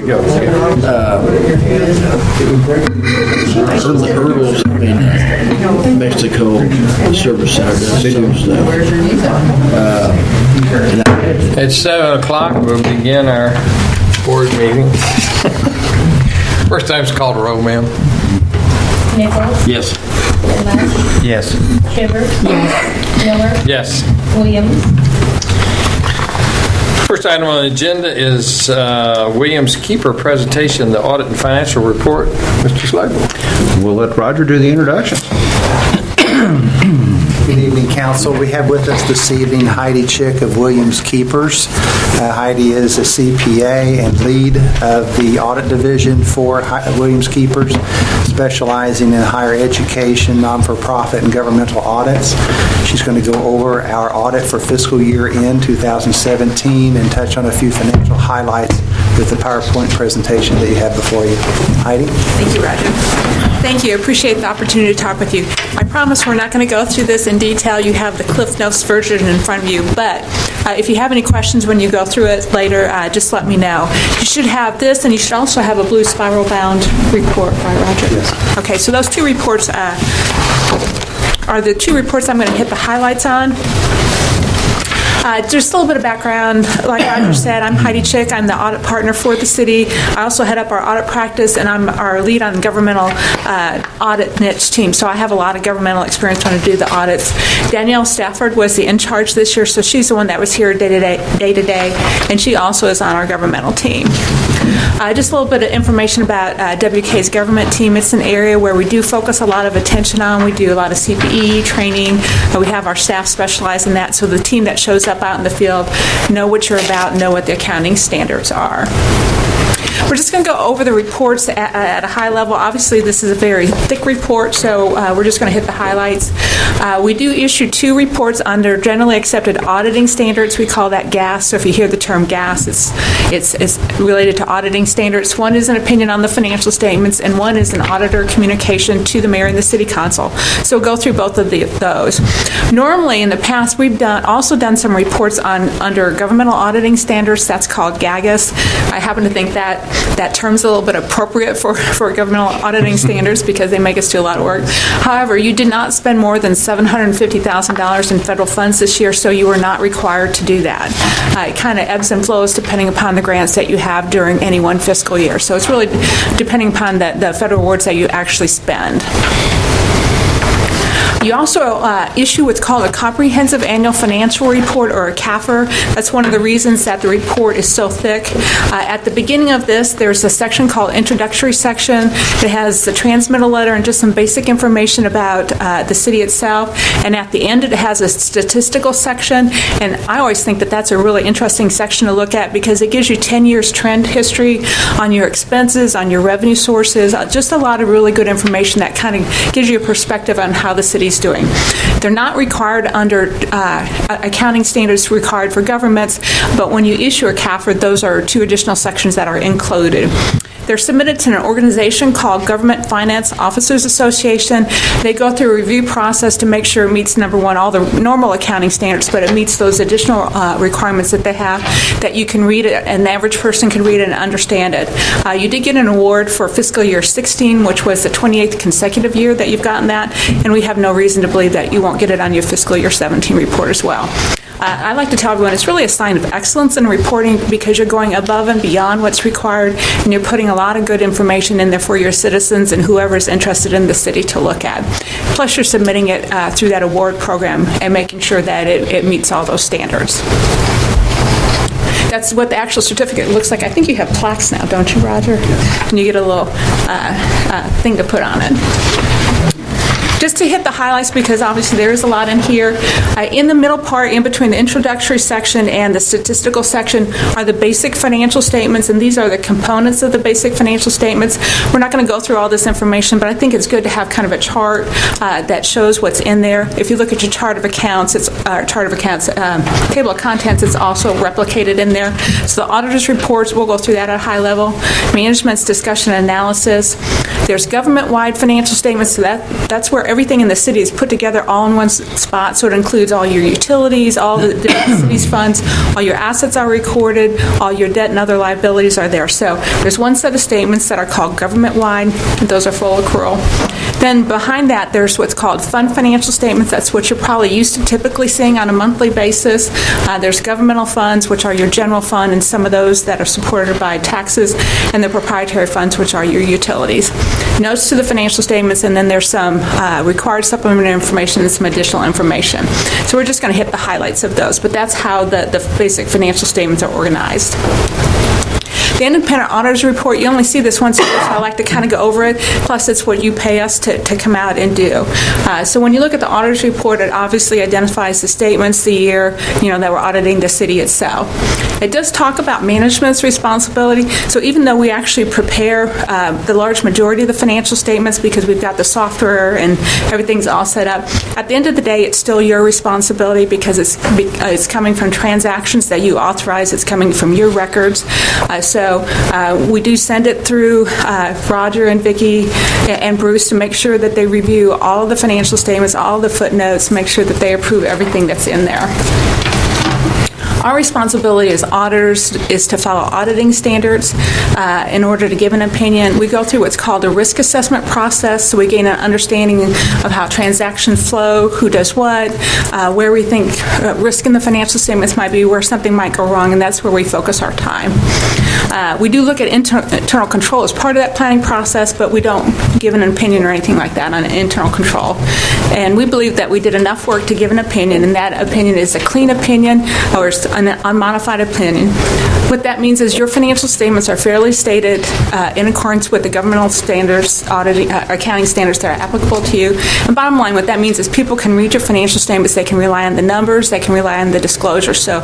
go. Hurdles, Mexico Service Center does some stuff. It's 7 o'clock. We'll begin our board meeting. First time it's called a roll, ma'am. Nichols? Yes. Gilmore? Yes. Shivers? Yes. Miller? Yes. Williams? First item on the agenda is Williams Keeper presentation, the audit and financial report. Mr. Slagle. We'll let Roger do the introduction. Good evening, Council. We have with us this evening Heidi Chick of Williams Keepers. Heidi is a CPA and lead of the audit division for Williams Keepers, specializing in higher education, non-for-profit, and governmental audits. She's going to go over our audit for fiscal year end 2017 and touch on a few financial highlights with the PowerPoint presentation that you have before you. Heidi? Thank you, Roger. Thank you. I appreciate the opportunity to talk with you. I promise we're not going to go through this in detail. You have the Cliff Notes version in front of you, but if you have any questions when you go through it later, just let me know. You should have this, and you should also have a blue spiral-bound report, right, Roger? Yes. Okay, so those two reports are the two reports I'm going to hit the highlights on. Just a little bit of background. Like Roger said, I'm Heidi Chick. I'm the audit partner for the city. I also head up our audit practice, and I'm our lead on the governmental audit niche team. So I have a lot of governmental experience trying to do the audits. Danielle Stafford was the in charge this year, so she's the one that was here day to day, and she also is on our governmental team. Just a little bit of information about WK's government team. It's an area where we do focus a lot of attention on. We do a lot of CPE training. We have our staff specialize in that, so the team that shows up out in the field know what you're about, know what the accounting standards are. We're just going to go over the reports at a high level. Obviously, this is a very thick report, so we're just going to hit the highlights. We do issue two reports under Generally Accepted Auditing Standards. We call that GAS. So if you hear the term GAS, it's related to auditing standards. One is an opinion on the financial statements, and one is an auditor communication to the mayor and the city council. So we'll go through both of those. Normally, in the past, we've also done some reports under governmental auditing standards. That's called GAGAS. I happen to think that term's a little bit appropriate for governmental auditing standards because they make us do a lot of work. However, you did not spend more than $750,000 in federal funds this year, so you are not required to do that. It kind of ebbs and flows depending upon the grants that you have during any one fiscal year. So it's really depending upon the federal awards that you actually spend. You also issue what's called a Comprehensive Annual Financial Report, or a CAFR. That's one of the reasons that the report is so thick. At the beginning of this, there's a section called Introductory Section. It has the transmittal letter and just some basic information about the city itself. And at the end, it has a statistical section. And I always think that that's a really interesting section to look at because it gives you 10 years trend history on your expenses, on your revenue sources, just a lot of really good information that kind of gives you a perspective on how the city doing. They're not required under accounting standards required for governments, but when you issue a CAFR, those are two additional sections that are included. They're submitted to an organization called Government Finance Officers Association. They go through a review process to make sure it meets, number one, all the normal accounting standards, but it meets those additional requirements that they have, that you can read it, and the average person can read it and understand it. You did get an award for fiscal year 16, which was the 28th consecutive year that you've gotten that, and we have no reason to believe that you won't get it on your fiscal year 17 report as well. I like to tell everyone it's really a sign of excellence in reporting because you're going above and beyond what's required, and you're putting a lot of good information in there for your citizens and whoever's interested in the city to look at. Plus, you're submitting it through that award program and making sure that it meets all those standards. That's what the actual certificate looks like. I think you have plaques now, don't you, Roger? And you get a little thing to put on it. Just to hit the highlights, because obviously there is a lot in here. In the middle part, in between the introductory section and the statistical section, are the basic financial statements, and these are the components of the basic financial statements. We're not going to go through all this information, but I think it's good to have kind of a chart that shows what's in there. If you look at your chart of accounts, table of contents, it's also replicated in there. So the auditor's reports, we'll go through that at a high level. Management's discussion and analysis. There's government-wide financial statements, so that's where everything in the city is put together all in one spot, so it includes all your utilities, all the city's funds, all your assets are recorded, all your debt and other liabilities are there. So there's one set of statements that are called government-wide. Those are full accrual. Then behind that, there's what's called fund financial statements. That's what you're probably used to typically seeing on a monthly basis. There's governmental funds, which are your general fund, and some of those that are supported by taxes, and the proprietary funds, which are your utilities. Notes to the financial statements, and then there's some required supplementary information and some additional information. So we're just going to hit the highlights of those, but that's how the basic financial statements are organized. The independent auditor's report, you only see this once a year, so I like to kind of go over it. Plus, it's what you pay us to come out and do. So when you look at the auditor's report, it obviously identifies the statements, the year, that we're auditing the city itself. It does talk about management's responsibility. So even though we actually prepare the large majority of the financial statements because we've got the software and everything's all set up, at the end of the day, it's still your responsibility because it's coming from transactions that you authorize. It's coming from your records. So we do send it through Roger and Vicki and Bruce to make sure that they review all of the financial statements, all the footnotes, make sure that they approve everything that's in there. Our responsibility as auditors is to follow auditing standards in order to give an opinion. We go through what's called a risk assessment process, so we gain an understanding of how transactions flow, who does what, where we think risk in the financial statements might be, where something might go wrong, and that's where we focus our time. We do look at internal control as part of that planning process, but we don't give an opinion or anything like that on internal control. And we believe that we did enough work to give an opinion, and that opinion is a clean opinion or it's an unmodified opinion. What that means is your financial statements are fairly stated in accordance with the governmental standards, accounting standards that are applicable to you. And bottom line, what that means is people can read your financial statements, they can rely on the numbers, they can rely on the disclosure. So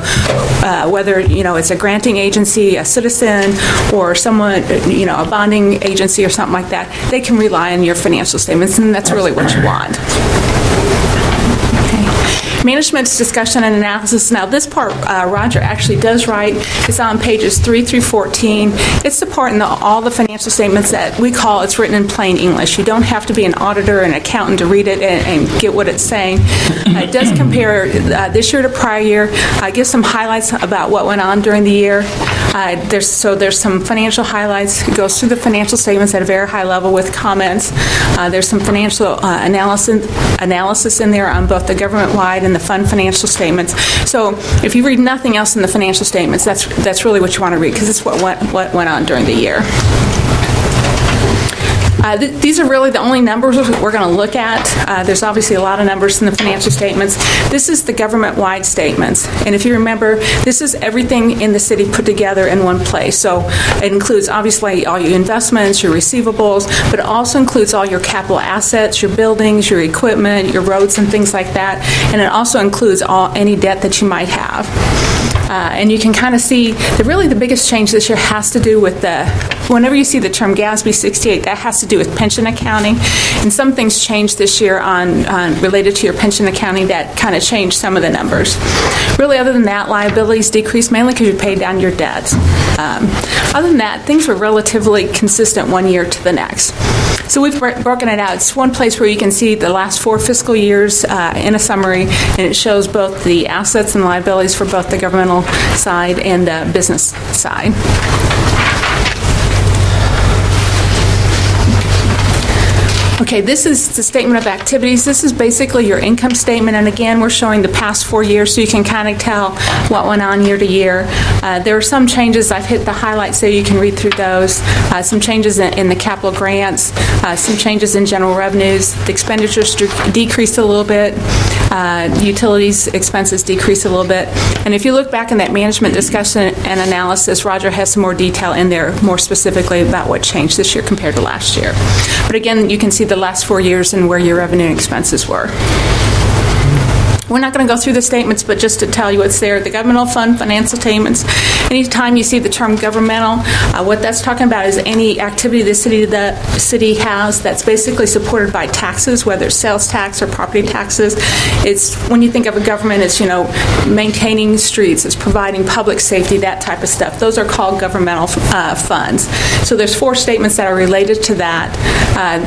whether it's a granting agency, a citizen, or someone, a bonding agency or something like that, they can rely on your financial statements, and that's really what you want. Management's discussion and analysis. Now, this part Roger actually does write. It's on pages 3 through 14. It's the part in all the financial statements that we call it's written in plain English. You don't have to be an auditor or an accountant to read it and get what it's saying. It does compare this year to prior year. Gives some highlights about what went on during the year. There's some financial highlights. It goes through the financial statements at a very high level with comments. There's some financial analysis in there on both the government-wide and the fund financial statements. So if you read nothing else in the financial statements, that's really what you want to read because it's what went on during the year. These are really the only numbers we're going to look at. There's obviously a lot of numbers in the financial statements. This is the government-wide statements. And if you remember, this is everything in the city put together in one place. So it includes obviously all your investments, your receivables, but it also includes all your capital assets, your buildings, your equipment, your roads and things like that. And it also includes any debt that you might have. And you can kind of see that really the biggest change this year has to do with whenever you see the term GASB 68, that has to do with pension accounting. And some things changed this year related to your pension accounting that kind of changed some of the numbers. Really, other than that, liabilities decreased mainly because you paid down your debts. Other than that, things were relatively consistent one year to the next. So we've broken it out. It's one place where you can see the last 4 fiscal years in a summary, and it shows both the assets and liabilities for both the governmental side and the business side. Okay, this is the statement of activities. This is basically your income statement, and again, we're showing the past 4 years so you can kind of tell what went on year to year. There are some changes. I've hit the highlights so you can read through those. Some changes in the capital grants, some changes in general revenues. The expenditures decreased a little bit. Utilities expenses decreased a little bit. And if you look back in that management discussion and analysis, Roger has some more detail in there, more specifically about what changed this year compared to last year. But again, you can see the last 4 years and where your revenue and expenses were. We're not going to go through the statements, but just to tell you what's there, the governmental fund financial statements. Anytime you see the term governmental, what that's talking about is any activity the city has that's basically supported by taxes, whether it's sales tax or property taxes. It's when you think of a government, it's maintaining streets, it's providing public safety, that type of stuff. Those are called governmental funds. So there's 4 statements that are related to that.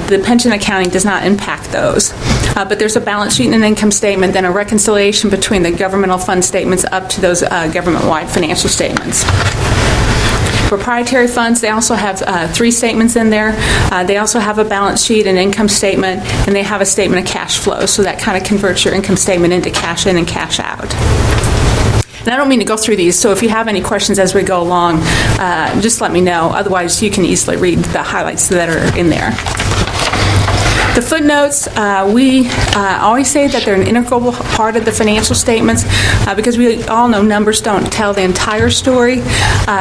The pension accounting does not impact those, but there's a balance sheet and an income statement, then a reconciliation between the governmental fund statements up to those government-wide financial statements. Proprietary funds, they also have 3 statements in there. They also have a balance sheet, an income statement, and they have a statement of cash flow. So that kind of converts your income statement into cash in and cash out. And I don't mean to go through these, so if you have any questions as we go along, just let me know. Otherwise, you can easily read the highlights that are in there. The footnotes, we always say that they're an integral part of the financial statements because we all know numbers don't tell the entire story.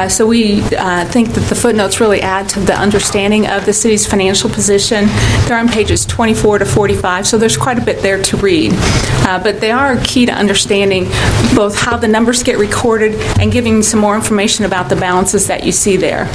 So we think that the footnotes really add to the understanding of the city's financial position. They're on pages 24 to 45, so there's quite a bit there to read. But they are key to understanding both how the numbers get recorded and giving some more information about the balances that you see there.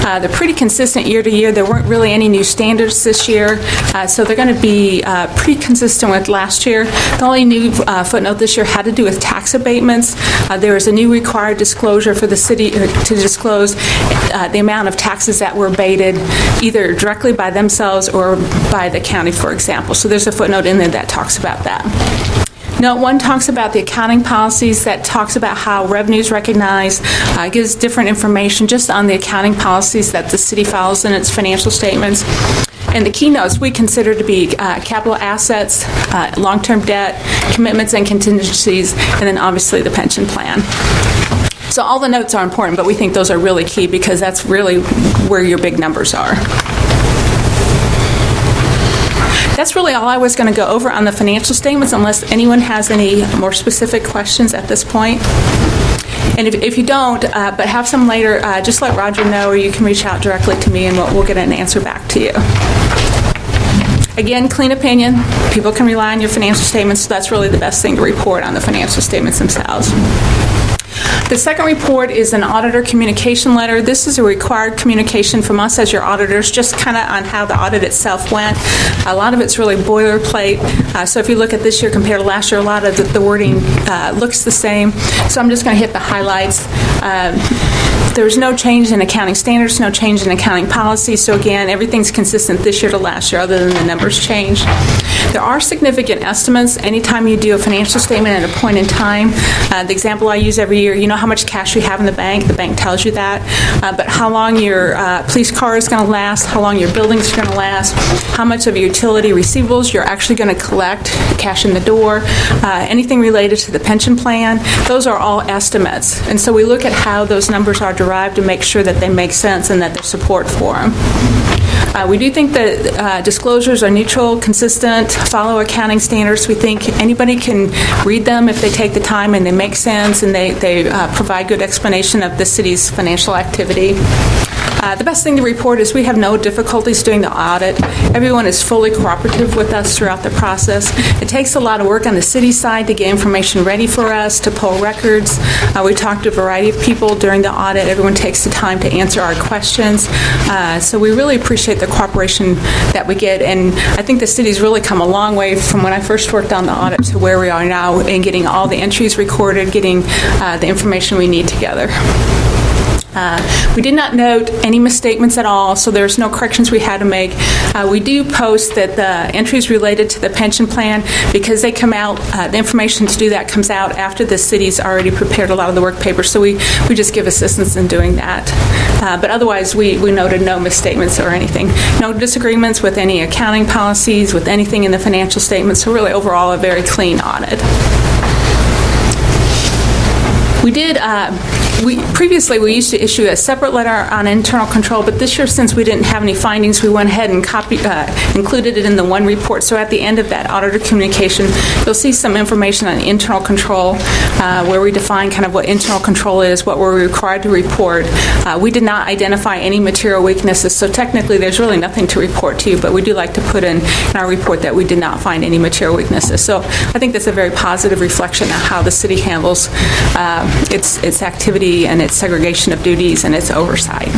They're pretty consistent year to year. There weren't really any new standards this year, so they're going to be pretty consistent with last year. The only new footnote this year had to do with tax abatements. There was a new required disclosure for the city to disclose the amount of taxes that were abated either directly by themselves or by the county, for example. So there's a footnote in there that talks about that. Note 1 talks about the accounting policies, that talks about how revenue is recognized, gives different information just on the accounting policies that the city follows in its financial statements. And the keynotes we consider to be capital assets, long-term debt, commitments and contingencies, and then obviously the pension plan. So all the notes are important, but we think those are really key because that's really where your big numbers are. That's really all I was going to go over on the financial statements, unless anyone has any more specific questions at this point. And if you don't, but have some later, just let Roger know, or you can reach out directly to me and we'll get an answer back to you. Again, clean opinion. People can rely on your financial statements, so that's really the best thing to report on the financial statements themselves. The second report is an auditor communication letter. This is a required communication from us as your auditors, just kind of on how the audit itself went. A lot of it's really boilerplate. So if you look at this year compared to last year, a lot of the wording looks the same. So I'm just going to hit the highlights. There's no change in accounting standards, no change in accounting policy. So again, everything's consistent this year to last year other than the numbers change. There are significant estimates anytime you do a financial statement at a point in time. The example I use every year, you know how much cash you have in the bank tells you that. But how long your police car is going to last, how long your buildings are going to last, how much of your utility receivables you're actually going to collect, cash in the door, anything related to the pension plan, those are all estimates. And so we look at how those numbers are derived to make sure that they make sense and that there's support for them. We do think that disclosures are neutral, consistent, follow accounting standards. We think anybody can read them if they take the time and they make sense and they provide good explanation of the city's financial activity. The best thing to report is we have no difficulties doing the audit. Everyone is fully cooperative with us throughout the process. It takes a lot of work on the city side to get information ready for us, to pull records. We talked to a variety of people during the audit. Everyone takes the time to answer our questions. So we really appreciate the cooperation that we get, and I think the city's really come a long way from when I first worked on the audit to where we are now in getting all the entries recorded, getting the information we need together. We did not note any misstatements at all, so there's no corrections we had to make. We do post that the entries related to the pension plan, because they come out, the information to do that comes out after the city's already prepared a lot of the work papers, so we just give assistance in doing that. But otherwise, we noted no misstatements or anything. No disagreements with any accounting policies, with anything in the financial statements, so really overall a very clean audit. We did Previously, we used to issue a separate letter on internal control, but this year, since we didn't have any findings, we went ahead and included it in the one report. So at the end of that auditor communication, you'll see some information on internal control, where we define kind of what internal control is, what we're required to report. We did not identify any material weaknesses, so technically there's really nothing to report to you, but we do like to put in our report that we did not find any material weaknesses. So I think that's a very positive reflection of how the city handles its activity and its segregation of duties and its oversight.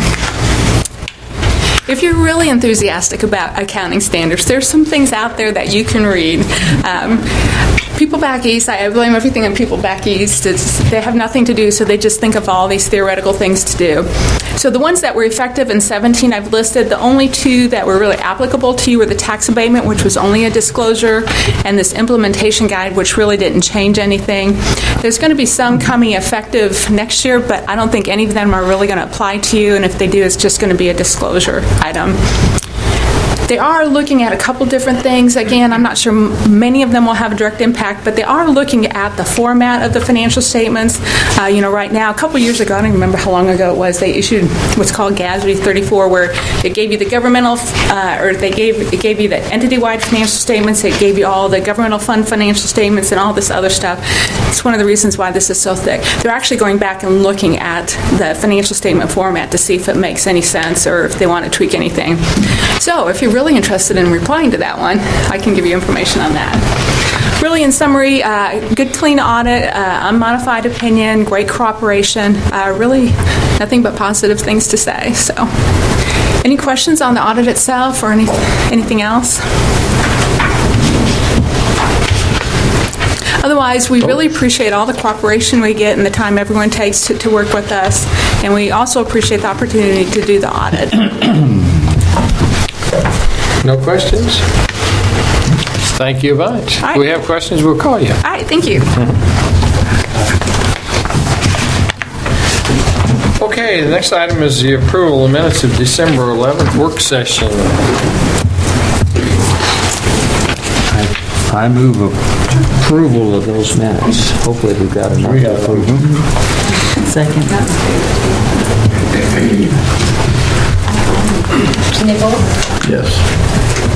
If you're really enthusiastic about accounting standards, there's some things out there that you can read. People back east, I blame everything on people back east. They have nothing to do, so they just think of all these theoretical things to do. So the ones that were effective in 17 I've listed. The only two that were really applicable to you were the tax abatement, which was only a disclosure, and this implementation guide, which really didn't change anything. There's going to be some coming effective next year, but I don't think any of them are really going to apply to you, and if they do, it's just going to be a disclosure item. They are looking at a couple different things. Again, I'm not sure many of them will have a direct impact, but they are looking at the format of the financial statements. Right now, a couple years ago, I don't remember how long ago it was, they issued what's called GASB 34, where it gave you the governmental, it gave you the entity-wide financial statements, it gave you all the governmental fund financial statements and all this other stuff. It's one of the reasons why this is so thick. They're actually going back and looking at the financial statement format to see if it makes any sense or if they want to tweak anything. So if you're really interested in replying to that one, I can give you information on that. Really, in summary, good, clean audit, unmodified opinion, great cooperation, really nothing but positive things to say. So, any questions on the audit itself or anything else? Otherwise, we really appreciate all the cooperation we get and the time everyone takes to work with us, and we also appreciate the opportunity to do the audit. No questions? Thank you much. All right. If we have questions, we'll call you. All right, thank you. Okay, the next item is the approval of minutes of December 11th work session. I move approval of those minutes. Hopefully we've got enough to approve them. Second. Nichols? Yes.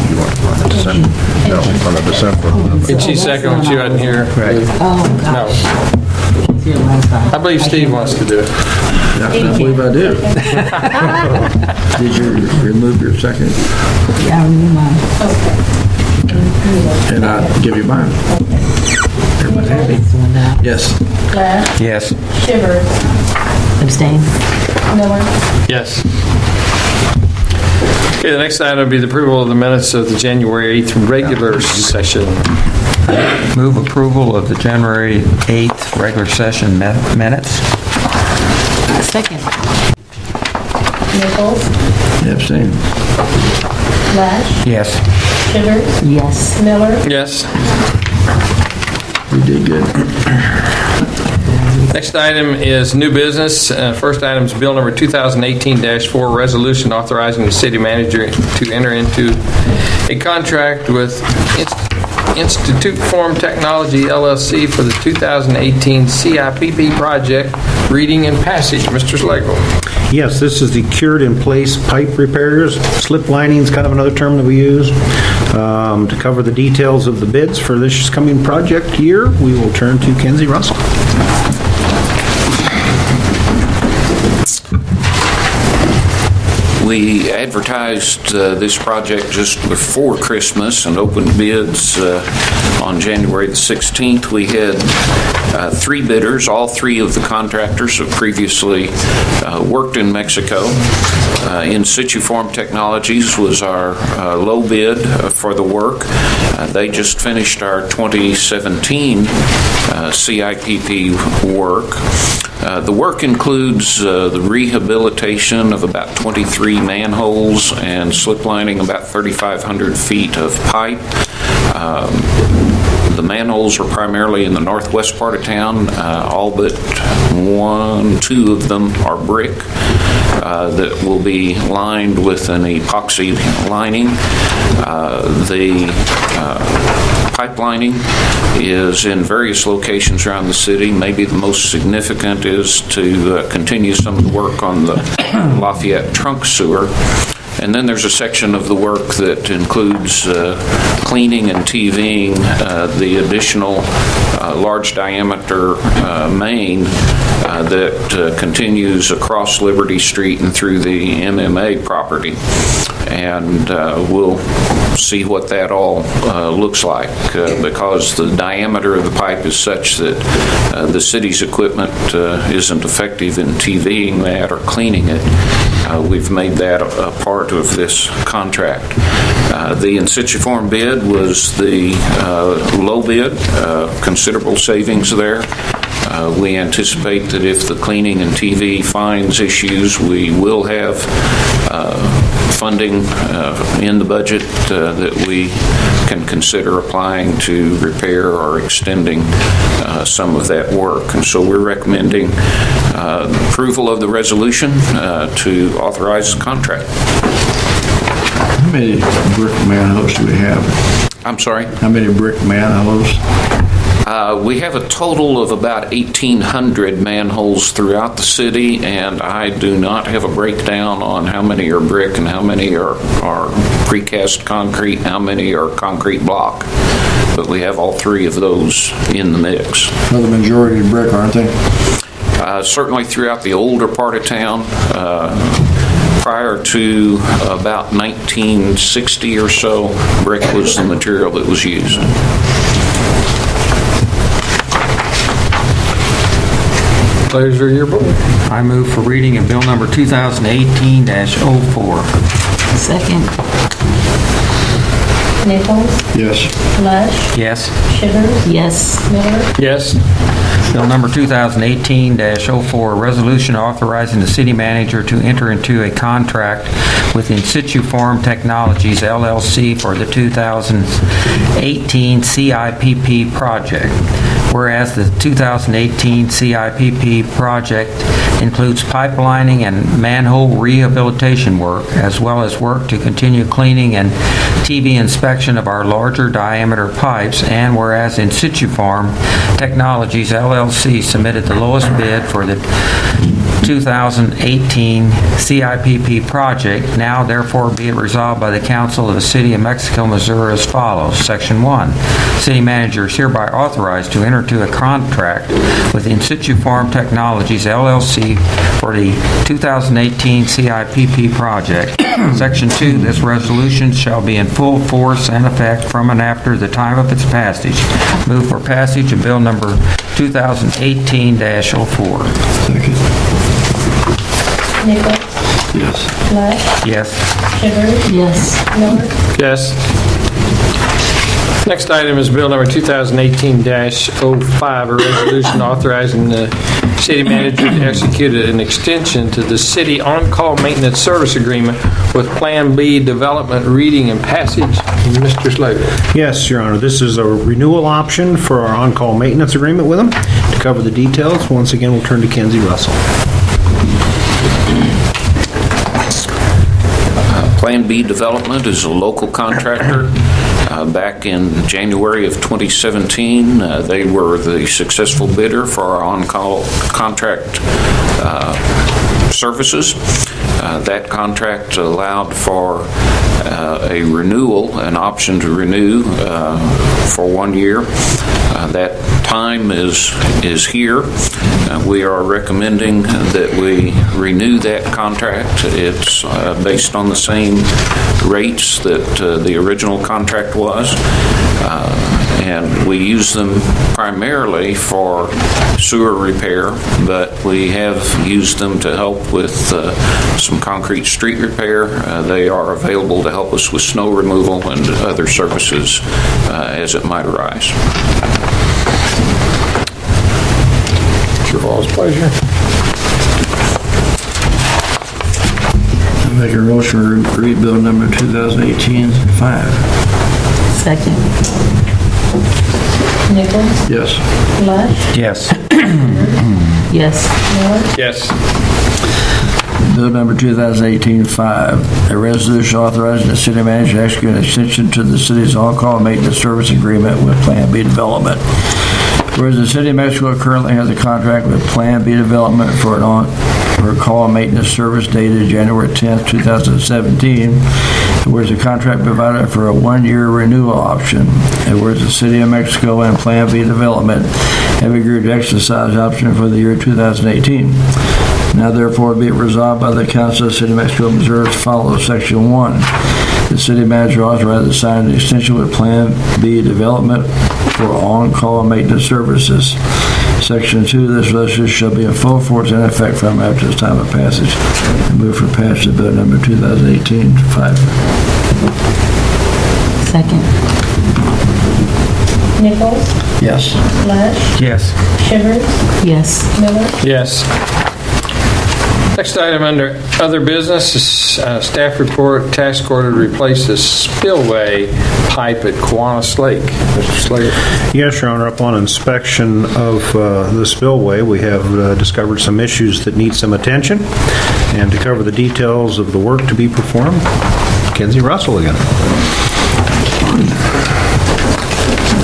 You want on the December? No, on the December. Did she second when she wasn't here? Right. Oh, No. gosh. Here last time. I believe Steve wants to do it. I believe I do. Did you remove your second? Yeah, I remember mine. And I give you mine. Everybody happy? This one down. Yes. Lash? Yes. Shivers? Abstain. Miller? Yes. Okay, the next item will be the approval of the minutes of the January 8th regular session. Move approval of the January 8th regular session minutes. Second. Nichols? Abstain. Lash? Yes. Shivers? Yes. Miller? Yes. You did good. Next item is new business. First item is bill number 2018-4, resolution authorizing the city manager to enter into a contract with Institute Form Technology, LLC for the 2018 CIPP project, reading and passage. Mr. Slagle. Yes, this is the cured-in-place pipe repairs. Slip lining is kind of another term that we use. To cover the details of the bids for this coming project year, we will turn to Kenzie Russell. We advertised this project just before Christmas and opened bids on January the 16th. We had 3 bidders. All 3 of the contractors have previously worked in Mexico. In Situ Form Technologies was our low bid for the work. They just finished our 2017 CIPP work. The work includes the rehabilitation of about 23 manholes and slip lining about 3,500 feet of pipe. The manholes are primarily in the northwest part of town. All but 2 of them are brick. that will be lined with an epoxy lining. The pipe lining is in various locations around the city. Maybe the most significant is to continue some of the work on the Lafayette trunk sewer. And then there's a section of the work that includes cleaning and TVing the additional large diameter main that continues across Liberty Street and through the MMA property. And we'll see what that all looks like because the diameter of the pipe is such that the city's equipment isn't effective in TVing that or cleaning it. We've made that a part of this contract. The in situ form bid was the low bid, considerable savings there. We anticipate that if the cleaning and TV finds issues, we will have funding in the budget that we can consider applying to repair or extending some of that work. And so we're recommending approval of the resolution to authorize the contract. How many brick manholes do we have? I'm sorry? How many brick manholes? We have a total of about 1,800 manholes throughout the city, and I do not have a breakdown on how many are brick and how many are precast concrete, how many are concrete block. But we have all three of those in the mix. Well, the majority of brick, aren't they? Certainly throughout the older part of town. Prior to about 1960 or so, brick was the material that was used. Pleasure of your board. I move for reading of bill number 2018-04. Second. Nichols? Yes. Lush? Yes. Shivers? Yes. Miller? Yes. Bill number 2018-04, a resolution authorizing the city manager to enter into a contract with In Situ Form Technologies, LLC for the 2018 CIPP project. Whereas the 2018 CIPP project includes pipelining and manhole rehabilitation work, as well as work to continue cleaning and TV inspection of our larger diameter pipes, and whereas In Situ Form Technologies, LLC submitted the lowest bid for the 2018 CIPP project, now therefore be it resolved by the Council of the City of Mexico, Missouri as follows. Section 1. City manager is hereby authorized to enter into a contract with In Situ Form Technologies, LLC for the 2018 CIPP project. Section 2. This resolution shall be in full force and effect from and after the time of its passage. Move for passage of bill number 2018-04. Second. Nichols? Yes. Lush? Yes. Shivers? Yes. Miller? Yes. Next item is bill number 2018-05, a resolution authorizing the city manager to execute an extension to the city on-call maintenance service agreement with Plan B Development Reading and Passage. Mr. Slater. Yes, Your Honor, this is a renewal option for our on-call maintenance agreement with them. To cover the details, once again, we'll turn to Kenzie Russell. Plan B Development is a local contractor. Back in January of 2017, they were the successful bidder for our on-call contract services. That contract allowed for a renewal, an option to renew for 1 year. That time is here. We are recommending that we renew that contract. It's based on the same rates that the original contract was, and we use them primarily for sewer repair, but we have used them to help with some concrete street repair. They are available to help us with snow removal and other services as it might arise. It's your all's pleasure. I make a motion to read bill number 2018-5. Second. Nichols? Yes. Lush? Yes. Yes. Miller? Yes. Bill number 2018-5, a resolution authorizing the city manager to execute an extension to the city's on-call maintenance service agreement with Plan B Development. Whereas the city of Mexico currently has a contract with Plan B Development for an on-call maintenance service dated January 10th, 2017, whereas the contract provided for a one-year renewal option, and whereas the city of Mexico and Plan B Development have agreed to exercise the option for the year 2018. Now therefore be it resolved by the Council of the City of Mexico, Missouri as follows. Section 1, the city manager authorized to sign an extension with Plan B Development for on-call maintenance services. Section 2, this resolution shall be in full force and effect from after its time of passage. I move for passage of bill number 2018-5. Second. Nichols? Yes. Lush? Yes. Shivers? Yes. Miller? Yes. Next item under other business is staff report, task order to replace the spillway pipe at Kiwanis Lake. Mr. Slater. Yes, Your Honor, upon inspection of the spillway, we have discovered some issues that need some attention. And to cover the details of the work to be performed, Kenzie Russell again.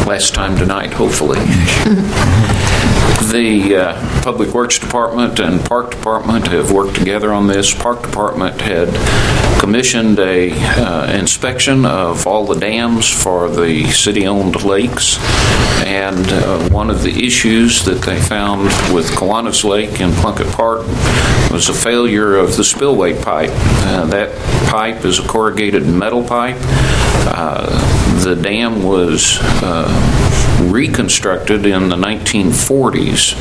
Last time tonight, hopefully. The Public Works Department and Park Department have worked together on this. Park Department had commissioned a inspection of all the dams for the city-owned lakes, and one of the issues that they found with Kiwanis Lake and Plunkett Park was a failure of the spillway pipe. That pipe is a corrugated metal pipe. The dam was reconstructed in the 1940s.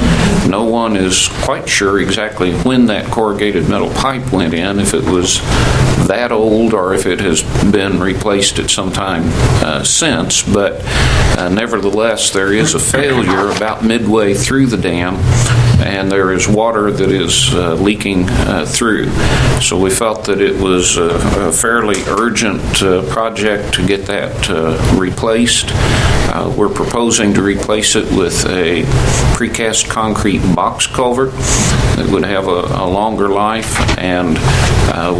No one is quite sure exactly when that corrugated metal pipe went in, if it was that old or if it has been replaced at some time since, but nevertheless there is a failure about midway through the dam, and there is water that is leaking through. So we felt that it was a fairly urgent project to get that replaced. We're proposing to replace it with a precast concrete box culvert that would have a longer life, and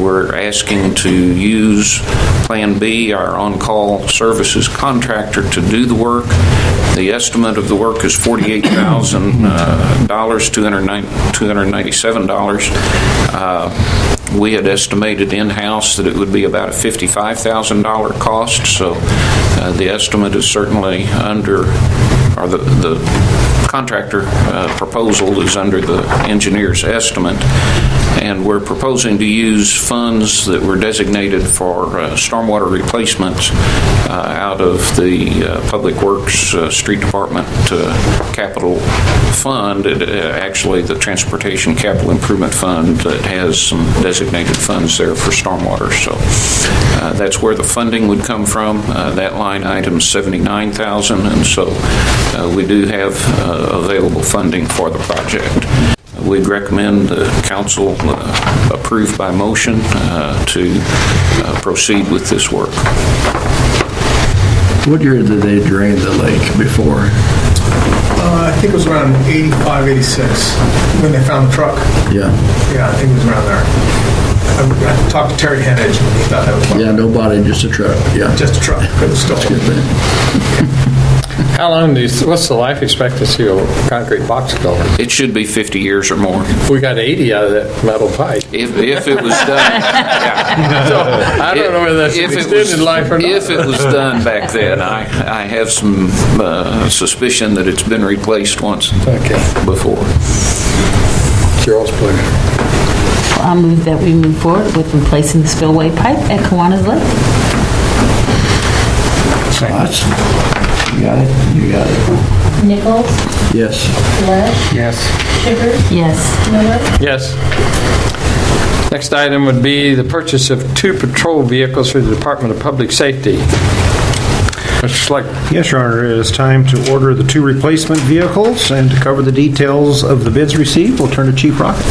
we're asking to use Plan B, our on-call services contractor, to do the work. The estimate of the work is $48,000, $297. We had estimated in-house that it would be about a $55,000 cost, so the estimate is certainly under, or the contractor proposal is under the engineer's estimate. And we're proposing to use funds that were designated for stormwater replacements out of the Public Works Street Department Capital Fund, actually the Transportation Capital Improvement Fund that has some designated funds there for stormwater. So that's where the funding would come from. That line item is $79,000, and so we do have available funding for the project. We'd recommend the council approve by motion to proceed with this work. What year did they drain the lake before? I think it was around 85, 86 when they found the truck. Yeah. Yeah, I think it was around there. I talked to Terry Henage, and he thought that was Yeah, no body, just a truck. Yeah. just a truck. It was still. Good thing. How long what's the life expectancy of a concrete box culvert? It should be 50 years or more. We got 80 out of that metal pipe. If it was done, yeah. So I don't know whether that's an extended life or not. If it was done back then, I have some suspicion that it's been replaced once before. It's your all's pleasure. I move that we move forward with replacing the spillway pipe at Kiwanis Lake. You got it? You got it. Nichols? Yes. Lush? Yes. Shivers? Yes. Miller? Yes. Next item would be the purchase of 2 patrol vehicles for the Department of Public Safety. Mr. Schlegel. Yes, Your Honor, it is time to order the 2 replacement vehicles, and to cover the details of the bids received, we'll turn to Chief Rocket.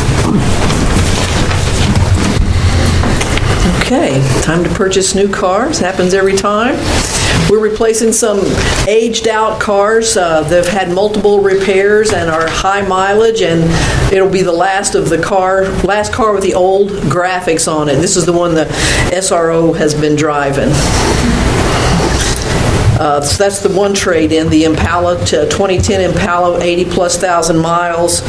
Okay, time to purchase new cars. Happens every time. We're replacing some aged-out cars that have had multiple repairs and are high mileage, and it'll be the last car with the old graphics on it. This is the one the SRO has been driving. So that's the one trade-in, the Impala, 2010 Impala, 80-plus thousand miles,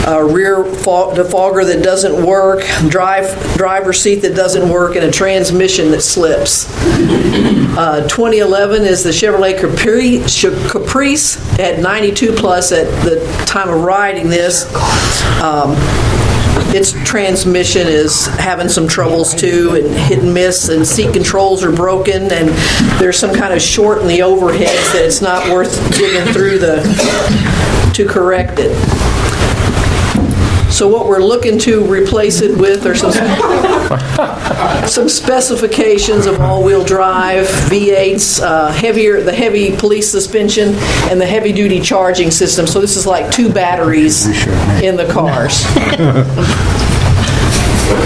rear defogger that doesn't work, driver seat that doesn't work, and a transmission that slips. 2011 is the Chevrolet Caprice at 92-plus at the time of riding this. Its transmission is having some troubles too, and hit and miss, and seat controls are broken, and there's some kind of short in the overheads that it's not worth digging through to correct it. So what we're looking to replace it with are some specifications of all-wheel drive, V8s, the heavy police suspension, and the heavy-duty charging system. So this is like 2 batteries in the cars.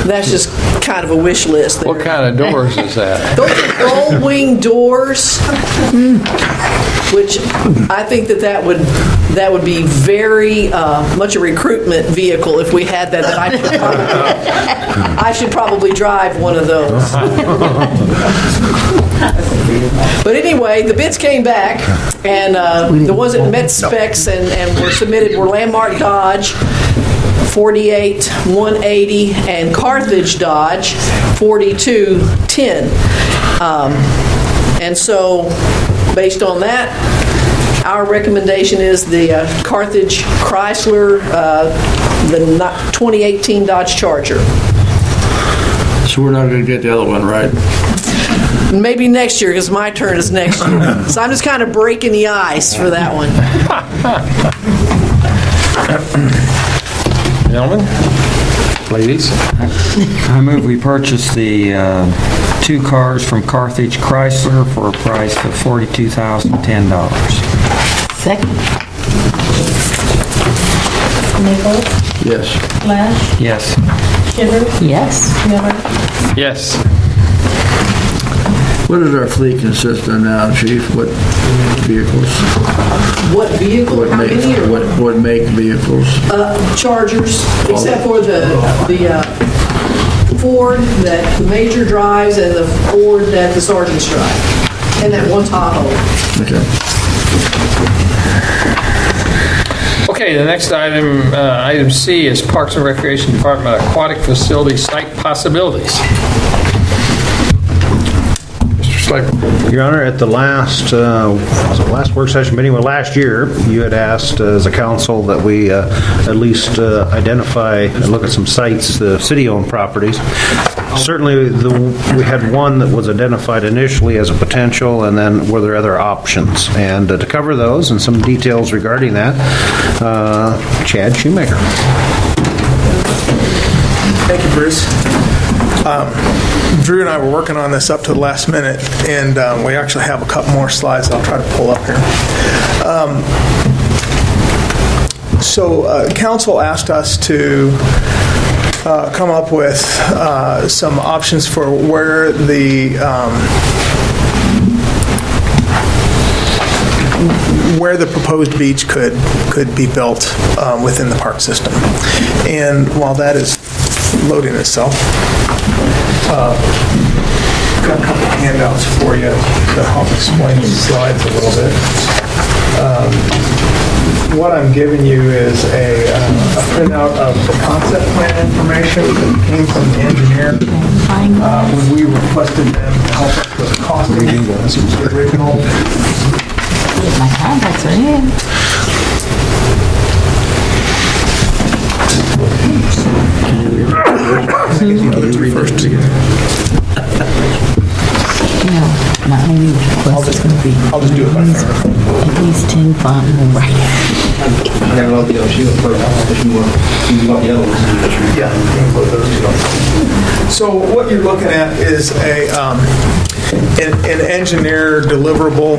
That's just kind of a wish list there. What kind of doors is that? Those are roll-wing doors, which I think that would be very much a recruitment vehicle if we had that. I should probably drive one of those. But anyway, the bids came back, and the ones that met specs and were submitted were Landmark Dodge, 48 180, and Carthage Dodge, 4210. And so, based on that, our recommendation is the Carthage Chrysler, the 2018 Dodge Charger. So we're not going to get the other one, right? Maybe next year, because my turn is next year. So I'm just kind of breaking the ice for that one. Gentlemen? Ladies? I move we purchase the 2 cars from Carthage Chrysler for a price of $42,010. Second. Nichols? Yes. Lash? Yes. Shivers? Yes. Miller? Yes. What does our fleet consist of now, Chief? What vehicles? What vehicle? What How make, many? what make vehicles? Chargers, except for the Ford that the Major drives and the Ford that the Sergeants drive, and that one Tahoe. Okay. Okay, the next item, item C, is Parks and Recreation Department Aquatic Facility Site Possibilities. Your Honor, at the last work session meeting of last year, you had asked as a council that we at least identify and look at some sites, the city-owned properties. Certainly, we had one that was identified initially as a potential, and then were there other options? And to cover those and some details regarding that, Chad Shoemaker. Thank you, Bruce. Drew and I were working on this up to the last minute, and we actually have a couple more slides I'll try to pull up here. So council asked us to come up with some options for where the proposed beach could be built within the park system. And while that is loading itself, got a couple of handouts for you to help explain these slides a little bit. What I'm giving you is a printout of the concept plan information that came from the engineer when we requested them to help us with costing. This was the original. My contacts are in. No, my only request is going to be I'll just do it by finger. at least 10 font and writing. Yeah, include those two. So what you're looking at is an engineer deliverable.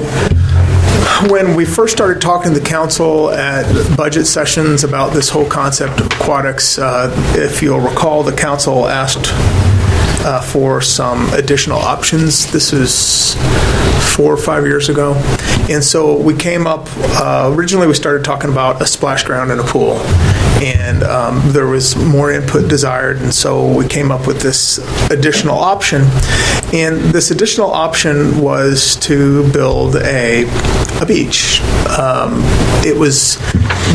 When we first started talking to the council at budget sessions about this whole concept of aquatics, if you'll recall, the council asked for some additional options. This was 4 or 5 years ago. And so we came up, originally we started talking about a splash ground and a pool. And there was more input desired, and so we came up with this additional option. And this additional option was to build a beach. It was,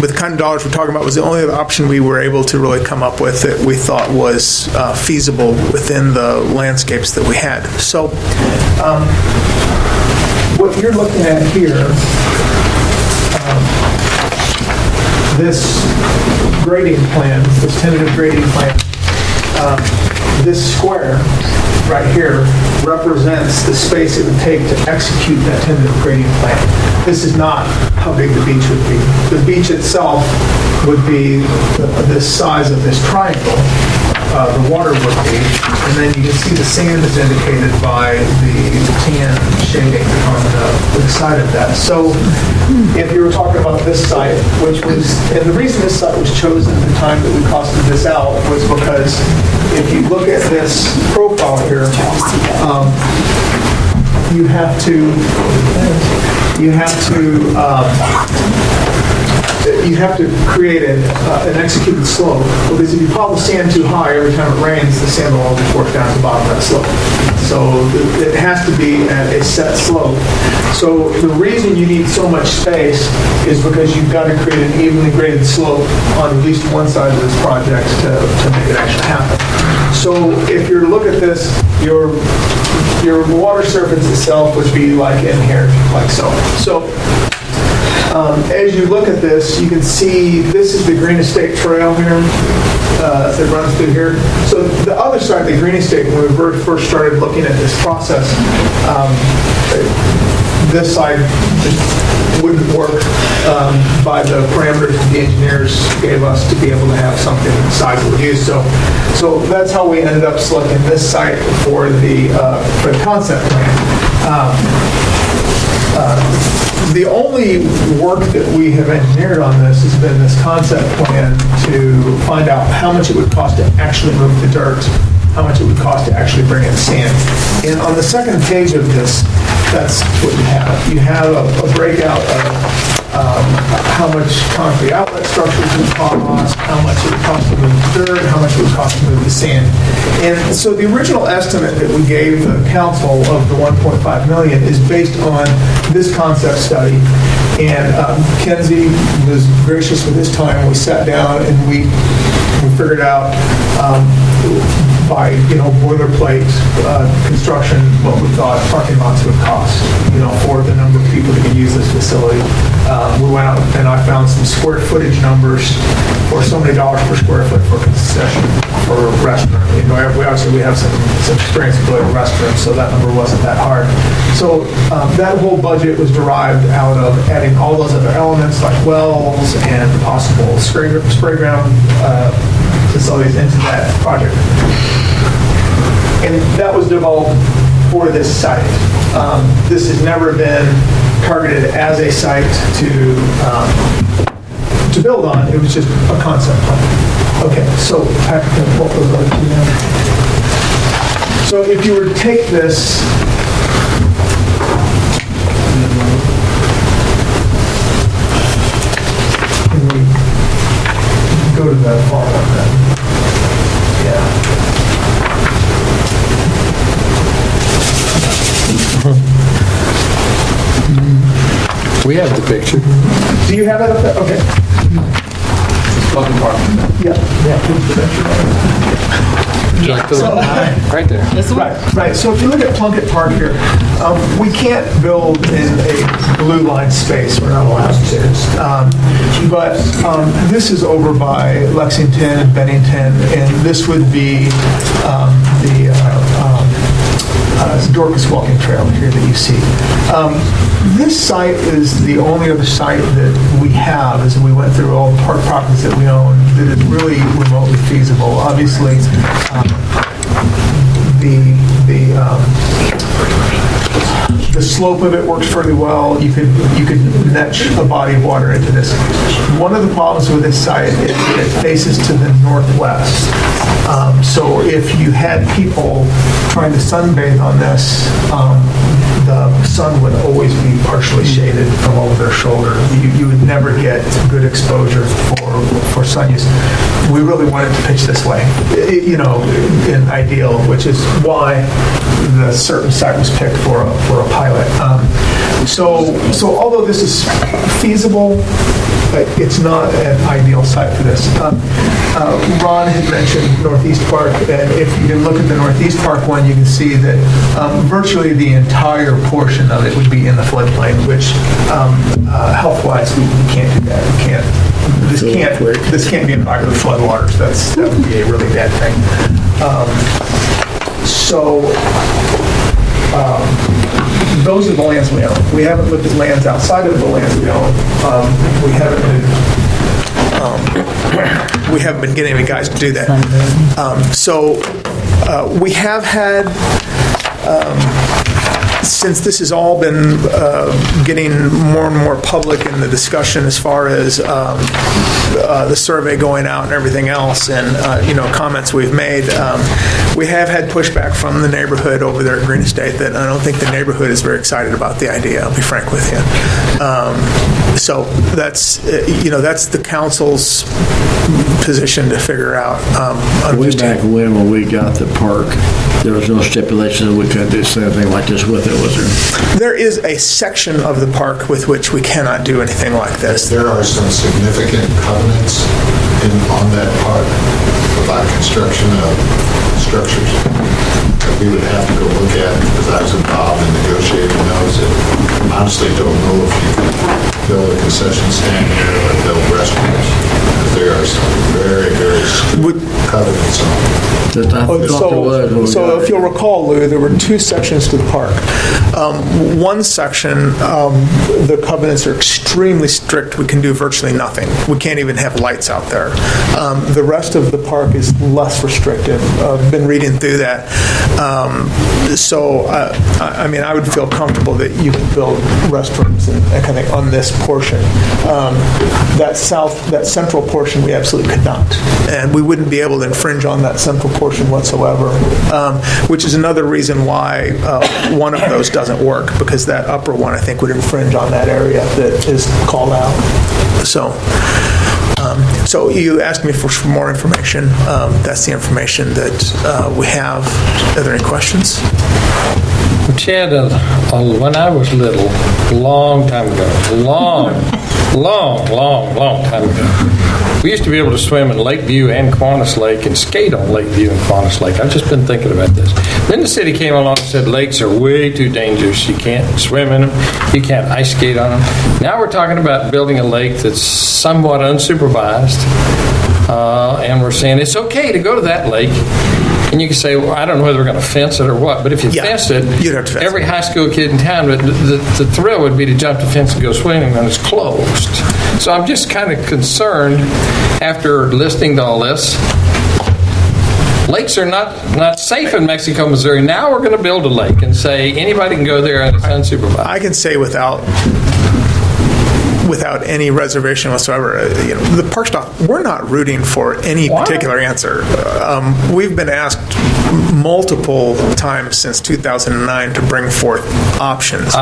with the kind of dollars we're talking about, was the only other option we were able to really come up with that we thought was feasible within the landscapes that we had. So what you're looking at here, this grading plan, this tentative grading plan, this square right here represents the space it would take to execute that tentative grading plan. This is not how big the beach would be. The beach itself would be this size of this triangle. The water would be, and then you can see the sand is indicated by the tan shading on the side of that. So if you were talking about this site, which was, and the reason this site was chosen at the time that we costed this out was because if you look at this profile here, you have to create an executed slope, because if you pile the sand too high, every time it rains, the sand will always work down to the bottom of that slope. So it has to be at a set slope. So the reason you need so much space is because you've got to create an evenly graded slope on at least one side of this project to make it actually happen. So if you look at this, your water surface itself would be like in here, like so. So as you look at this, you can see this is the Green Estate Trail here that runs through here. So the other side of the Green Estate, when we first started looking at this process, this side just wouldn't work by the parameters that the engineers gave us to be able to have something the size that we use. So that's how we ended up selecting this site for the concept plan. The only work that we have engineered on this has been this concept plan to find out how much it would cost to actually move the dirt, how much it would cost to actually bring in sand. And on the second page of this, that's what you have. You have a breakout of how much concrete outlet structures would cost, how much it would cost to move the dirt, how much it would cost to move the sand. And so the original estimate that we gave the council of the $1.5 million is based on this concept study. And Kenzie was gracious with his time. We sat down and we figured out by boilerplate construction what we thought parking lots would cost, for the number of people that could use this facility. We went out and I found some square footage numbers for so many dollars per square foot for concession for a restaurant. We have some experience with restaurants, so that number wasn't that hard. So that whole budget was derived out of adding all those other elements like wells and possible spray ground facilities into that project. And that was developed for this site. This has never been targeted as a site to build on. It was just a concept plan. Okay, so Patrick, what we're going to do now. So if you were to take this and we go to the far one then. Yeah. We have the picture. Do you have it up there? Okay. Welcome, Park. Yeah. Right there. Right. So if you look at Plunkett Park here, we can't build in a blue line space. We're not allowed to. But this is over by Lexington and Bennington, and this would be the Dorcas Walking Trail here that you see. This site is the only other site that we have, as we went through all the park properties that we own, that is really remotely feasible. Obviously, the slope of it works fairly well. You could netch a body of water into this. One of the problems with this site is that it faces to the northwest. So if you had people trying to sunbathe on this, the sun would always be partially shaded from over their shoulder. You would never get good exposure for sun use. We really wanted to pitch this way, in ideal, which is why the certain site was picked for a pilot. So although this is feasible, it's not an ideal site for this. Ron had mentioned Northeast Park, and if you look at the Northeast Park one, you can see that virtually the entire portion of it would be in the floodplain, which health-wise, we can't do that. We can't. This can't be in the floodwaters. That would be a really bad thing. Those are the lands we own. We haven't looked at lands outside of the lands we own. We haven't been getting any guys to do that. We have had, since this has all been getting more and more public in the discussion as far as the survey going out and everything else, and comments we've made, we have had pushback from the neighborhood over there at Green Estate that I don't think the neighborhood is very excited about the idea. I'll be frank with you. So that's the council's position to figure out. Way back when we got the park, there was no stipulation that we couldn't do anything like this with it, was there? There is a section of the park with which we cannot do anything like this. There are some significant covenants on that park about construction of structures that we would have to go look at, because I was involved in negotiating those, and honestly don't know if you can build a concession stand here or build restrooms, because there are some very, very strict covenants on it. So if you'll recall, Lou, there were two sections to the park. One section, the covenants are extremely strict. We can do virtually nothing. We can't even have lights out there. The rest of the park is less restrictive. I've been reading through that. I would feel comfortable that you could build restrooms and that kind of thing on this portion. That central portion, we absolutely could not. And we wouldn't be able to infringe on that central portion whatsoever, which is another reason why one of those doesn't work, because that upper one, I think, would infringe on that area that is called out. So you asked me for more information. That's the information that we have. Are there any questions? Chad, when I was little, long time ago, long time ago, we used to be able to swim in Lakeview and Kiwanis Lake and skate on Lakeview and Kiwanis Lake. I've just been thinking about this. Then the city came along and said lakes are way too dangerous. You can't swim in them. You can't ice skate on them. Now we're talking about building a lake that's somewhat unsupervised, and we're saying it's okay to go to that lake. And you can say, well, I don't know whether we're going to fence it or what, but if you fenced it, you'd have to fence every high school kid in town, but the thrill would be to jump the fence and go swimming when it's closed. So I'm just kind of concerned after listening to all this. Lakes are not safe in Mexico, Missouri. Now we're going to build a lake and say anybody can go there and it's unsupervised. I can say without any reservation whatsoever, the park staff, we're not rooting for any particular answer. We've been asked multiple times since 2009 to bring forth options.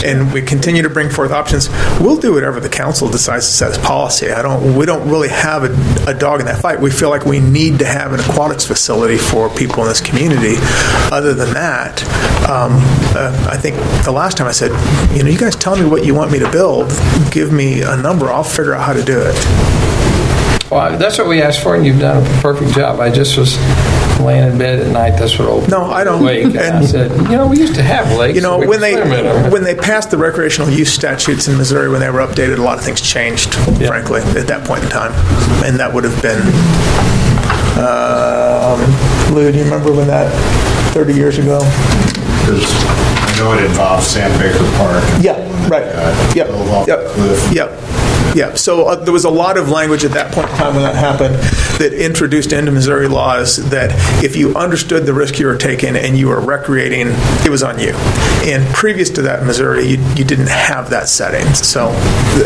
And we continue to bring forth options. We'll do whatever the council decides to set as policy. We don't really have a dog in that fight. We feel like we need to have an aquatics facility for people in this community. Other than that, I think the last time I said, you guys tell me what you want me to build, give me a number, I'll figure out how to do it. Well, that's what we asked for, and you've done a perfect job. I just was laying in bed at night. That's what old No, I don't. Wake, and I said, we used to have lakes. So when they passed the recreational use statutes in Missouri, when they were updated, a lot of things changed, frankly, at that point in time. And that would have been, Lou, do you remember when that, 30 years ago? Because I know it involves Sandbaker Park. Yeah, right. Yep. Yeah, so there was a lot of language at that point in time when that happened that introduced into Missouri laws that if you understood the risk you were taking and you were recreating, it was on you. And previous to that in Missouri, you didn't have that setting. So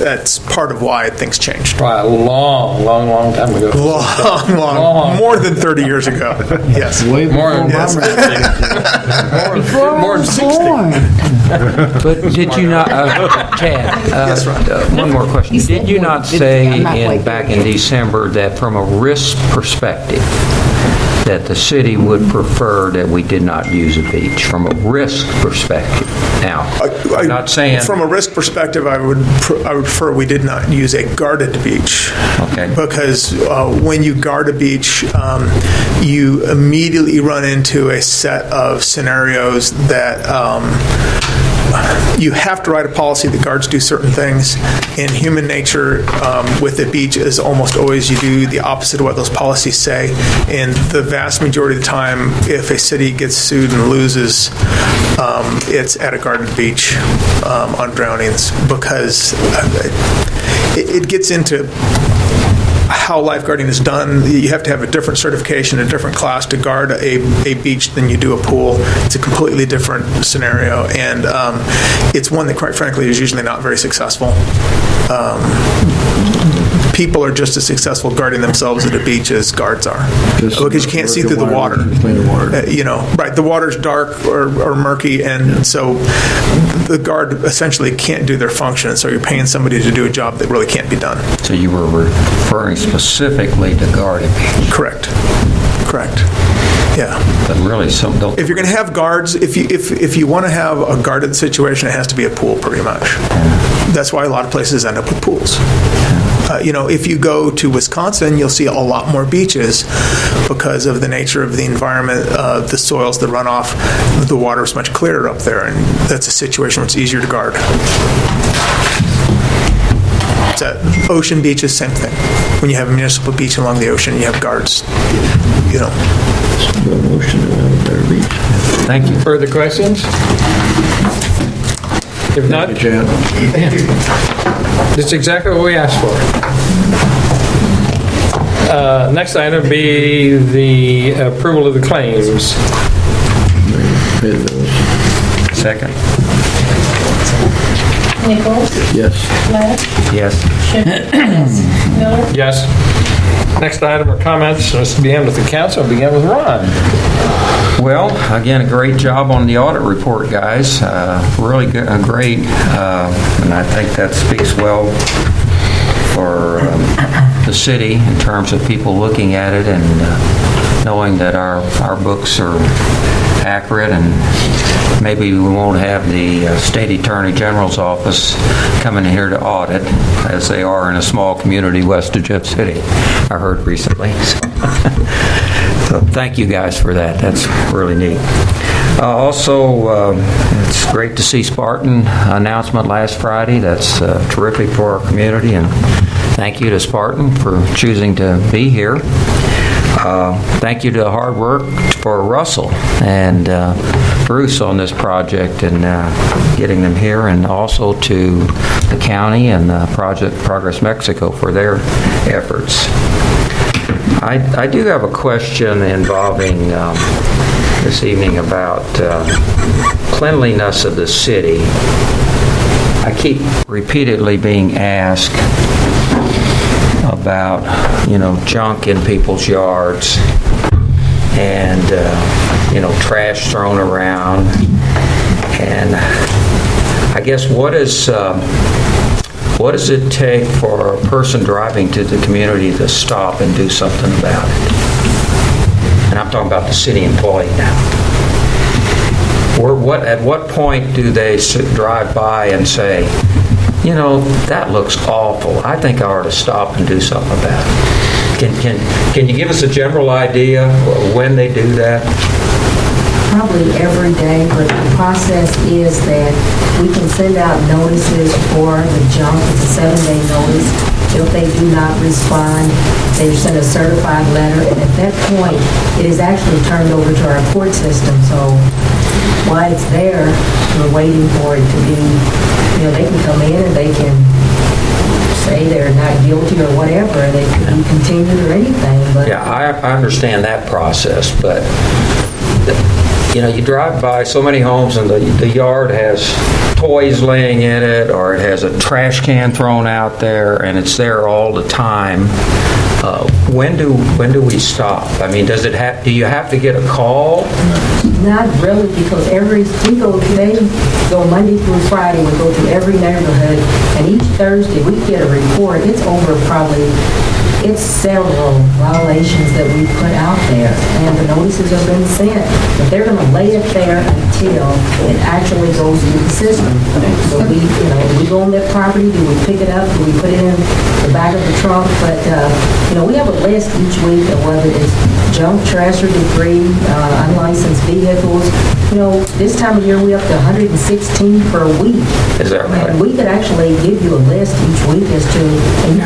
that's part of why things changed. Right, a long time ago. Long, more than 30 years ago. Yes. Way More before than my Before I was born. But did you not, Chad? Yes, Ron. One more question. You said Did you more not than 50. say I'm not quite back there. in December that from a risk perspective, that the city would prefer that we did not use a beach from a risk perspective? Now, I'm not saying... From a risk perspective, I would prefer we did not use a guarded beach. Okay. Because when you guard a beach, you immediately run into a set of scenarios that you have to write a policy that guards do certain things. In human nature, with the beach, is almost always you do the opposite of what those policies say. And the vast majority of the time, if a city gets sued and loses, it's at a guarded beach on drownings, because it gets into how lifeguarding is done. You have to have a different certification, a different class to guard a beach than you do a pool. It's a completely different scenario, and it's one that, quite frankly, is usually not very successful. People are just as successful guarding themselves at a beach as guards are, because you can't see through the water. Right? The water's dark or murky, and so the guard essentially can't do their function. So you're paying somebody to do a job that really can't be done. So you were referring specifically to guarded beach. Correct. Yeah. But really, If you're going to have guards, if you want to have a guarded situation, it has to be a pool, pretty much. That's why a lot of places end up with pools. If you go to Wisconsin, you'll see a lot more beaches because of the nature of the environment, the soils, the runoff. The water is much clearer up there, and that's a situation where it's easier to guard. Ocean beaches, same thing. When you have a municipal beach along the ocean, you have guards. Thank you. Further questions? If not, that's exactly what we asked for. Next item would be the approval of the claims. Second. Nichols? Yes. Webb? Yes. Schindler? Yes. Miller? Yes. Next item are comments. Let's begin with the council. Begin with Ron. Well, again, a great job on the audit report, guys. Really good, great, and I think that speaks well for the city in terms of people looking at it and knowing that our books are accurate, and maybe we won't have the State Attorney General's office coming here to audit, as they are in a small community west of Jeff City, I heard recently. So thank you guys for that. That's really neat. Also, it's great to see Spartan announcement last Friday. That's terrific for our community, and thank you to Spartan for choosing to be here. Thank you to the hard work for Russell and Bruce on this project and getting them here, and also to the county and Project Progress Mexico for their efforts. I do have a question involving this evening about cleanliness of the city. I keep repeatedly being asked about, junk in people's yards and, trash thrown around. And I guess what does it take for a person driving to the community to stop and do something about it? And I'm talking about the city employee now. At what point do they drive by and say, that looks awful. I think I ought to stop and do something about it. Can you give us a general idea when they do that? Probably every day, but the process is that we can send out notices for the junk. It's a 7-day notice. If they do not respond, they send a certified letter, and at that point, it is actually turned over to our court system. So while it's there, we're waiting for it to be, they can come in and they can say they're not guilty or whatever, they could be continued or anything, but Yeah, I understand that process, but, you drive by so many homes and the yard has toys laying in it, or it has a trash can thrown out there, and it's there all the time. When do we stop? I mean, do you have to get a call? not really, because they go Monday through Friday, we go through every neighborhood, and each Thursday we get a report. It's several violations that we put out there, and the notices have been sent, but they're going to lay it there until it actually goes through the system. So we go on that property, do we pick it up, do we put it in the back of the trunk, but, we have a list each week of whether it's junk, trash, or debris, unlicensed vehicles. This time of year, we up to 116 per week. Is that right? And we could actually give you a list each week as to...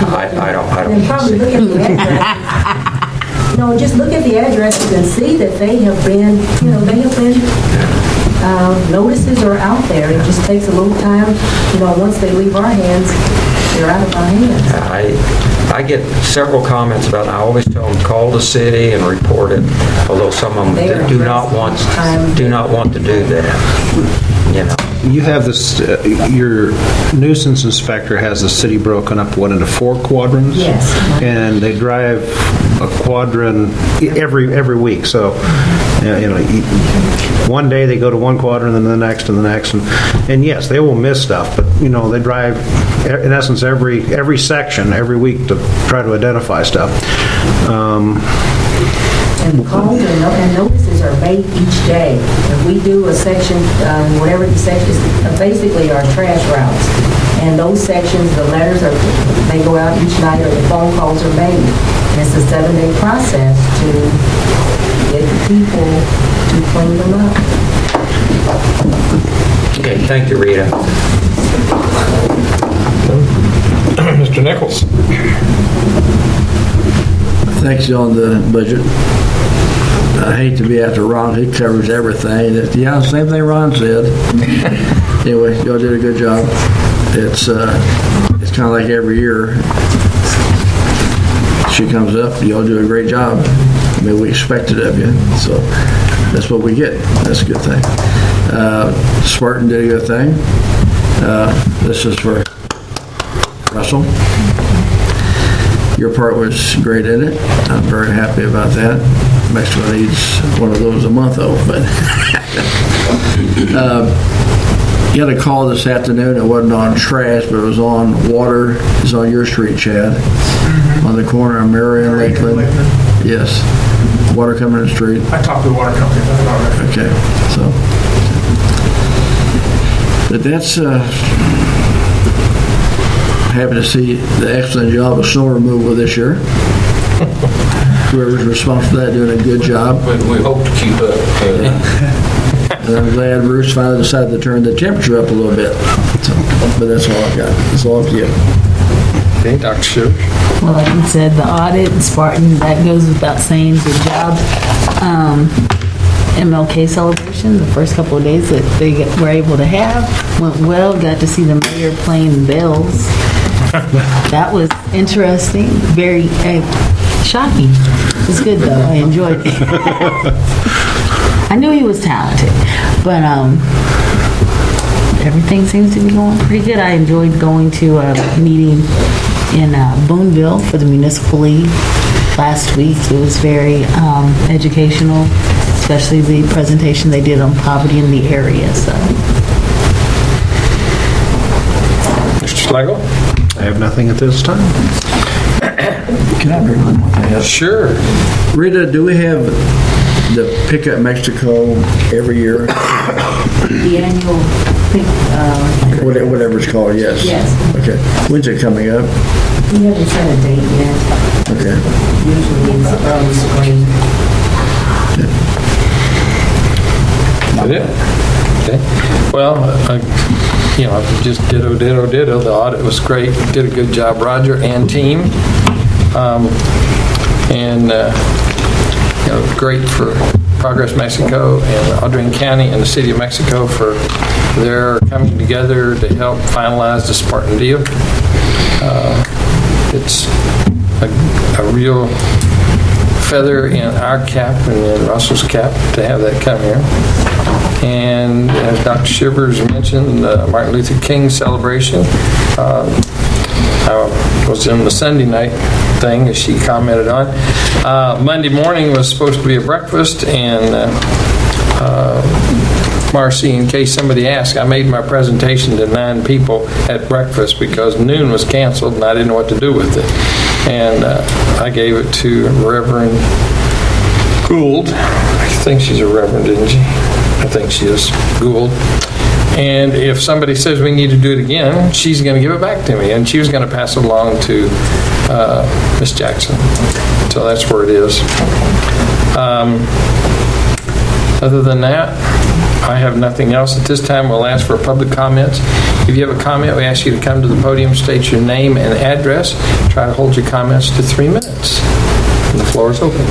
I don't And probably look at the address. Just look at the addresses and see that they have been, notices are out there. It just takes a little time. Once they leave our hands, they're out of our hands. I get several comments about it. I always tell them, call the city and report it, although some of them do not want to do that. You have this, your nuisance inspector has the city broken up, into 4 quadrants? Yes. And they drive a quadrant every week, so, one day they go to one quadrant, and then the next, and the next, and yes, they will miss stuff, but, they drive, in essence, every section, every week to try to identify stuff. And calls and notices are made each day. If we do a section, whatever the section is, basically our trash routes. And those sections, the letters they go out each night, or the phone calls are made. And it's a 7-day process to get the people to clean them up. Okay, thank you, Rita. Mr. Nichols. Thanks on the budget. I hate to be after Ron. He covers everything. Yeah, same thing Ron said. Anyway, y'all did a good job. It's kind of like every year. She comes up, y'all do a great job. I mean, we expect it of you, so that's what we get. That's a good thing. Spartan did a good thing. This is for Russell. Your part was great in it. I'm very happy about that. Mexico needs one of those a month, though. But you had a call this afternoon. It wasn't on trash, but it was on water. It's on your street, Chad, on the corner of Mary and Lakeland. Yes, water coming in the street. I talked to the water company about it. Okay, so but that's. Happy to see the excellent job of snow removal this year. Whoever's responsible for that doing a good job. We hope to keep up. And I'm glad Bruce finally decided to turn the temperature up a little bit. So, but that's all I've got. That's all up to you. Okay, Dr. Schuler. Well, like you said, the audit, Spartan, that goes without saying, good job. MLK celebration, the first couple of days that they were able to have, went well. Got to see the mayor playing bells. That was interesting, very shocking. It was good though, I enjoyed it. I knew he was talented, but everything seems to be going pretty good. I enjoyed going to a meeting in Boonville for the Municipal League last week. It was very educational, especially the presentation they did on poverty in the area. So, Mr. Slagle? I have nothing at this time. Can I bring one more thing up? Sure. Rita, do we have the Pick Up Mexico every year? The annual Whatever it's called, yes. Yes. Okay. When's it coming up? We haven't set a date yet. Okay. Usually it's early spring. Is it? Okay. Well, just ditto. The audit was great. Did a good job, Roger and team. Great for Progress Mexico and Audrain County and the City of Mexico for They're coming together to help finalize the Spartan deal. It's a real feather in our cap and in Russell's cap to have that come here. And as Dr. Shivers mentioned, the Martin Luther King celebration. I was in the Sunday night thing, as she commented on. Monday morning was supposed to be a breakfast, and Marcy, in case somebody asked, I made my presentation to 9 people at breakfast because noon was canceled and I didn't know what to do with it. And I gave it to Reverend Gould. I think she's a reverend, didn't she? I think she is, Gould. And if somebody says we need to do it again, she's going to give it back to me. And she was going to pass it along to Miss Jackson. So that's where it is. Other than that, I have nothing else. At this time, we'll ask for public comments. If you have a comment, we ask you to come to the podium, state your name and address. Try to hold your comments to 3 minutes. And the floor is open.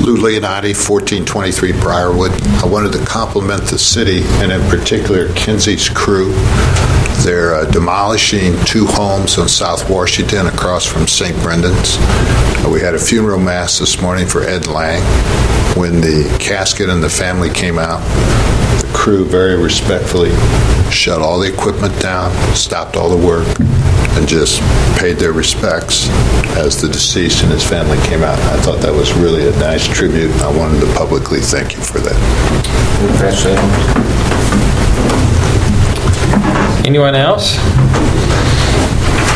Lou Leonardi, 1423 Briarwood. I wanted to compliment the city, and in particular Kinsey's crew. They're demolishing 2 homes on South Washington across from St. Brendan's. We had a funeral mass this morning for Ed Lang. When the casket and the family came out, the crew very respectfully shut all the equipment down, stopped all the work, and just paid their respects as the deceased and his family came out. I thought that was really a nice tribute. I wanted to publicly thank you for that. Anyone else?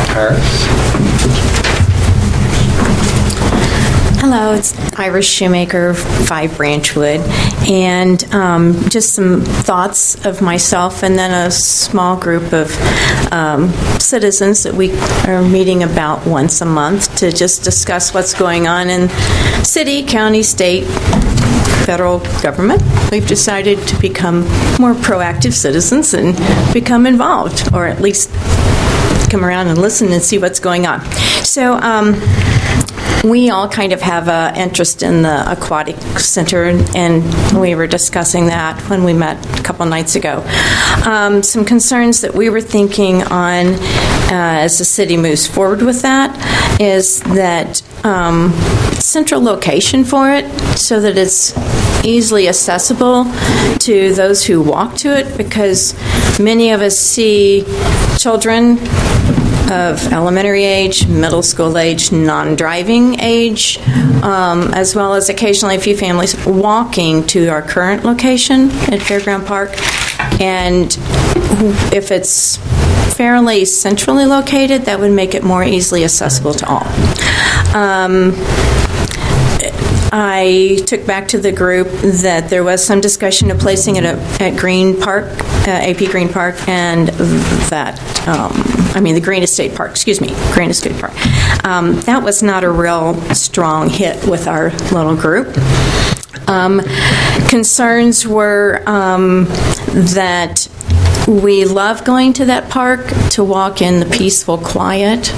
Iris? Hello, it's Iris Shoemaker, 5 Branchwood, and just some thoughts of myself and then a small group of citizens that we are meeting about once a month to just discuss what's going on in city, county, state, federal government. We've decided to become more proactive citizens and become involved, or at least come around and listen and see what's going on. So we all kind of have an interest in the aquatic center, and we were discussing that when we met a couple nights ago. Some concerns that we were thinking on as the city moves forward with that is that central location for it so that it's easily accessible to those who walk to it, because many of us see children of elementary age, middle school age, non-driving age, as well as occasionally a few families walking to our current location at Fairground Park. And if it's fairly centrally located, that would make it more easily accessible to all. I took back to the group that there was some discussion of placing it at Green Park, AP Green Park, and that, the Green Estate Park, Green Estate Park. That was not a real strong hit with our little group. Concerns were that we love going to that park to walk in the peaceful quiet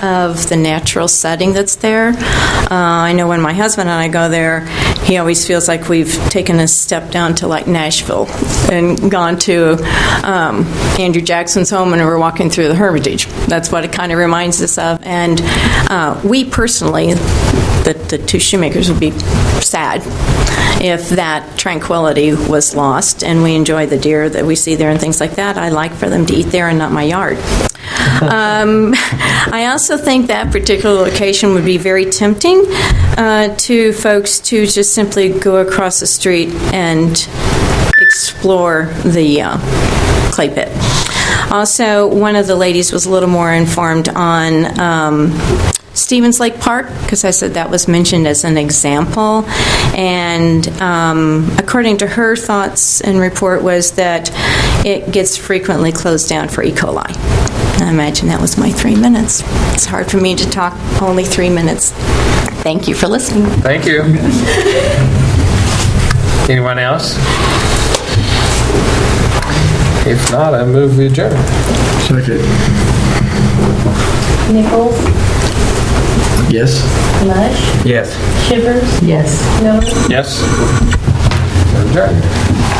of the natural setting that's there. I know when my husband and I go there, he always feels like we've taken a step down to like Nashville and gone to Andrew Jackson's home and we're walking through the Hermitage. That's what it kind of reminds us of. And we personally, the 2 Shoemakers, would be sad if that tranquility was lost, and we enjoy the deer that we see there and things like that. I like for them to eat there and not my yard. I also think that particular location would be very tempting to folks to just simply go across the street and explore the clay pit. Also, one of the ladies was a little more informed on Stevens Lake Park, because I said that was mentioned as an example, and according to her thoughts and report was that it gets frequently closed down for E. coli. I imagine that was my 3 minutes. It's hard for me to talk only 3 minutes. Thank you for listening. Thank you. Anyone else? If not, I move we adjourn. Second. Nichols? Yes. Lush? Yes. Shivers? Yes. Miller? Yes. We're adjourned.